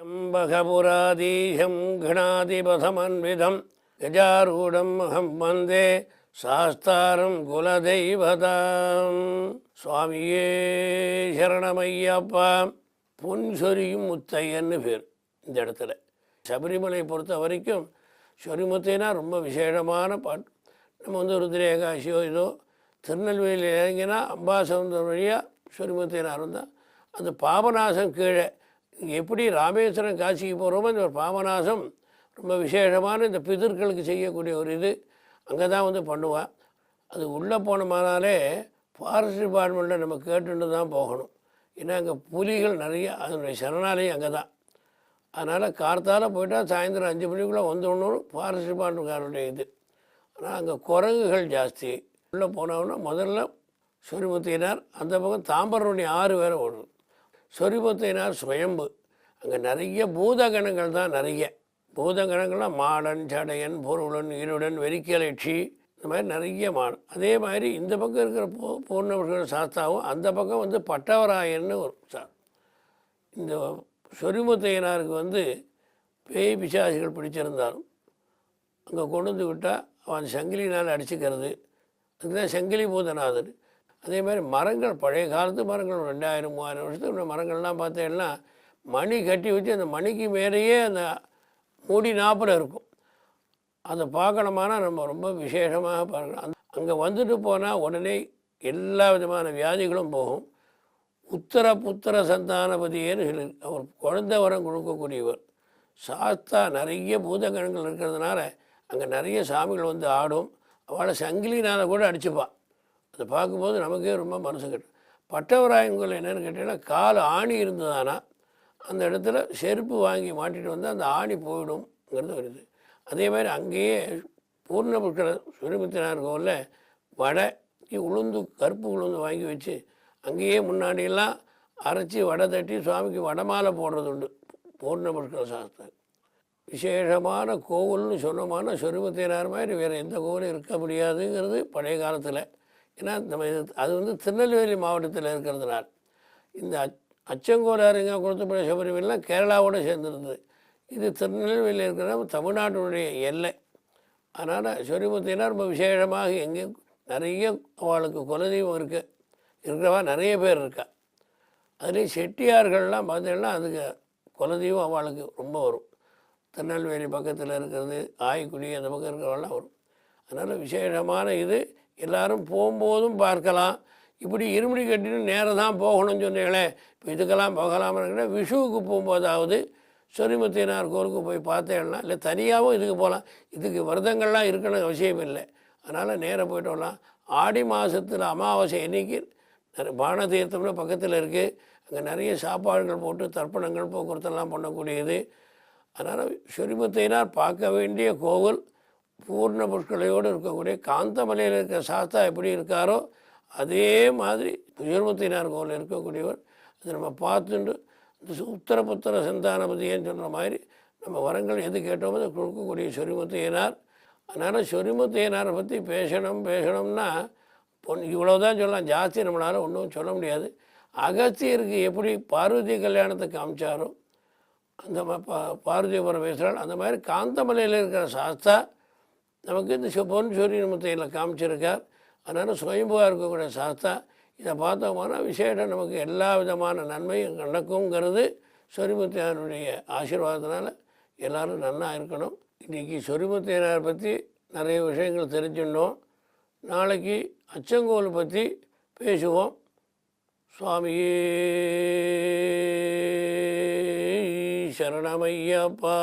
அம்பகபுராதீகம் கணாதிபதமன்விதம் கஜாரூடம் அகம் வந்தே சாஸ்தாரம் குலதெய்வதாம். சுவாமியே சரணமையப்பா. பொன் சொரியும் முத்தையன்னு பேர் இந்த இடத்துல. சபரிமலை பொறுத்த வரைக்கும் சொரிமுத்தைனா ரொம்ப விசேஷமான பாட்டு. நம்ம ருத்ர ஏகாசியோ இதோ திருநெல்வேலியில் இறங்கினா அம்பாசமுத்திரம் வழியாக சொரிமுத்தையனார் இருந்தால் அந்த பாபநாசம் கீழே எப்படி ராமேஸ்வரம் காசிக்கு போகிறோமோ இந்த ஒரு பாபநாசம் ரொம்ப விசேஷமான இந்த பிதர்களுக்கு செய்யக்கூடிய ஒரு இது அங்கே தான் பண்ணுவாள். அது உள்ளே போனோம்னாலே ஃபாரஸ்ட் டிபார்ட்மெண்ட்டில் நம்ம கேட்டுட்டு தான் போகணும். ஏன்னா அங்கே புலிகள் நிறைய, அதனுடைய சரணாலயம் அங்கே தான். அதனால் கார்த்தால் போயிட்டால் சாயந்தரம் 5 மணிக்குள்ளே வந்துடணும் ஃபாரஸ்ட் டிபார்ட்மெண்ட்காரனுடைய இது. ஆனால் அங்கே குரங்குகள் ஜாஸ்தி. உள்ளே போனோம்னா முதல்ல சொரிமுத்தையனார், அந்த பக்கம் தாம்பரனுடைய ஆறு வேறு ஓடுது. சொரிமுத்தையனார் சுயம்பு. அங்கே நிறைய பூதகணங்கள் தான். நிறைய பூதகணங்கள்லாம் மாடன், சடையன், பொருளன், இருடன், வெறிக்கலட்சி, இந்த மாதிரி நிறைய மாடன். அதே மாதிரி இந்த பக்கம் இருக்கிற பூர்ணபுஷ்கர சாஸ்தாவும் அந்த பக்கம் பட்டவராயன்னு ஒரு இந்த சொரிமுத்தையனாருக்கு பேய் பிசாசிகள் பிடிச்சிருந்தாலும் அங்கே கொண்டு வந்து விட்டால் அவன் சங்கிலினால் அடிச்சுக்கிறது. அதுதான் சங்கிலி பூதநாதர். அதே மாதிரி மரங்கள், பழைய காலத்து மரங்கள் 2000-3000 வருஷத்துக்கு மரங்கள்லாம் பார்த்தேன்னா மணி கட்டி வச்சு அந்த மணிக்கு மேலேயே அந்த மூடி நாப்பில் இருக்கும். அதை பார்க்கணுமானா நம்ம ரொம்ப விசேஷமாக பார்க்கணும். அங்கே வந்துட்டு போனால் உடனே எல்லா விதமான வியாதிகளும் போகும். உத்தர புத்திர சந்தானபதியேன்னு சொல்லி அவர் குழந்தை வரம் கொடுக்கக்கூடியவர். சாஸ்தா நிறைய பூதகணங்கள் இருக்கிறதுனால அங்கே நிறைய சாமிகள் ஆடும். அவளை சங்கிலினால் கூட அடிச்சுப்பாள். அதை பார்க்கும்போது நமக்கே ரொம்ப மனசு கட்டும். பட்டவராயன்கள் என்னென்னு கேட்டிங்கன்னா கால் ஆணி இருந்ததானா அந்த இடத்துல செருப்பு வாங்கி மாட்டிட்டு அந்த ஆணி போயிடும்ங்கிறது வருது. அதே மாதிரி அங்கேயே பூர்ணபுஷ்கர சொரிமுத்தையனார் கோவிலில் வடை உளுந்து, கருப்பு உளுந்து வாங்கி வச்சு அங்கேயே முன்னாடியெல்லாம் அரைச்சி வடை தட்டி சுவாமிக்கு வடமாலை போடுறது உண்டு. பூர்ணபுஷ்கர சாஸ்திரம் விசேஷமான கோவில்னு சொன்னோம்னா சொரிமுத்தையனார் மாதிரி வேறு எந்த கோவிலும் இருக்க முடியாதுங்கிறது பழைய காலத்தில். ஏன்னா நம்ம அது திருநெல்வேலி மாவட்டத்தில் இருக்கிறதுனால. இந்த அச்சங்கோலாருங்க கொடுத்தப்பட சபரிமலைலாம் கேரளாவோடு சேர்ந்துருந்தது. இது திருநெல்வேலியில் இருக்கிற தமிழ்நாட்டினுடைய எல்லை. அதனால் சொரிமுத்தையனார் ரொம்ப விசேஷமாக எங்கேயும் நிறைய அவளுக்கு குலதெய்வம் இருக்கிறவா நிறைய பேர் இருக்கா. அதுலேயும் செட்டியார்கள்லாம் பார்த்தீங்கன்னா அதுக்கு குலதெய்வம் அவளுக்கு ரொம்ப வரும். திருநெல்வேலி பக்கத்தில் இருக்கிறது, ஆய்க்குடி அந்த பக்கம் இருக்கிறவெல்லாம் வரும். அதனால் விசேஷமான இது எல்லோரும் போகும்போதும் பார்க்கலாம். இப்படி இருமுடி கட்டின்னு நேரம் தான் போகணும்னு சொன்னீங்களே, இப்போ இதுக்கெல்லாம் போகலாம்னா விஷுவுக்கு போகும்போதாவது சொரிமுத்தையனார் கோவிலுக்கு போய் பார்த்தேன்னா, இல்லை தனியாகவும் இதுக்கு போகலாம். இதுக்கு விரதங்கள்லாம் இருக்கணும் அவசியம் இல்லை. அதனால் நேராக போய்ட்டு வரலாம். ஆடி மாதத்தில் அமாவாசை அன்னைக்கு பானதீர்த்தம்னு பக்கத்தில் இருக்குது. அங்கே நிறைய சாப்பாடுகள் போட்டு தர்ப்பணங்கள் போக்குவரத்தெல்லாம் பண்ணக்கூடியது. அதனால் சொரிமுத்தையனார் பார்க்க வேண்டிய கோவில் பூர்ண புஷ்கலையோடு இருக்கக்கூடிய காந்தமலையில் இருக்கிற சாஸ்தா எப்படி இருக்காரோ அதே மாதிரி சொரிமுத்தையனார் கோவில் இருக்கக்கூடியவர். அதை நம்ம பார்த்துட்டு இந்த உத்தர புத்திர சந்தானபதியன்னு சொன்ன மாதிரி நம்ம வரங்கள் எது கேட்டோமோ அதை கொடுக்கக்கூடிய சொரிமுத்தையனார். அதனால் சொரிமுத்தையனாரை பற்றி பேசணும்னா இவ்வளோ தான் சொல்லலாம். ஜாஸ்தி நம்மளால் ஒன்றும் சொல்ல முடியாது. அகஸ்தியருக்கு எப்படி பார்வதி கல்யாணத்தை காமிச்சாரோ அந்த பார்வதி பரமேஸ்வரன், அந்த மாதிரி காந்தமலையில் இருக்கிற சாஸ்தா நமக்கு இந்த பொன் சொரிமுத்தையில் காமிச்சிருக்கார். அதனால் சுயம்புவாக இருக்கக்கூடிய சாஸ்தா இதை பார்த்தோம்னா விசேஷம் நமக்கு எல்லா விதமான நன்மையும் நடக்குங்கிறது சொரிமுத்தையனுடைய ஆசீர்வாதத்தினால எல்லோரும் நல்லா இருக்கணும். இன்றைக்கி சொரிமுத்தையனார் பற்றி நிறைய விஷயங்கள் தெரிஞ்சுட்டோம். நாளைக்கு அச்சங்கோல் பற்றி பேசுவோம். சுவாமியே சரணமையப்பா.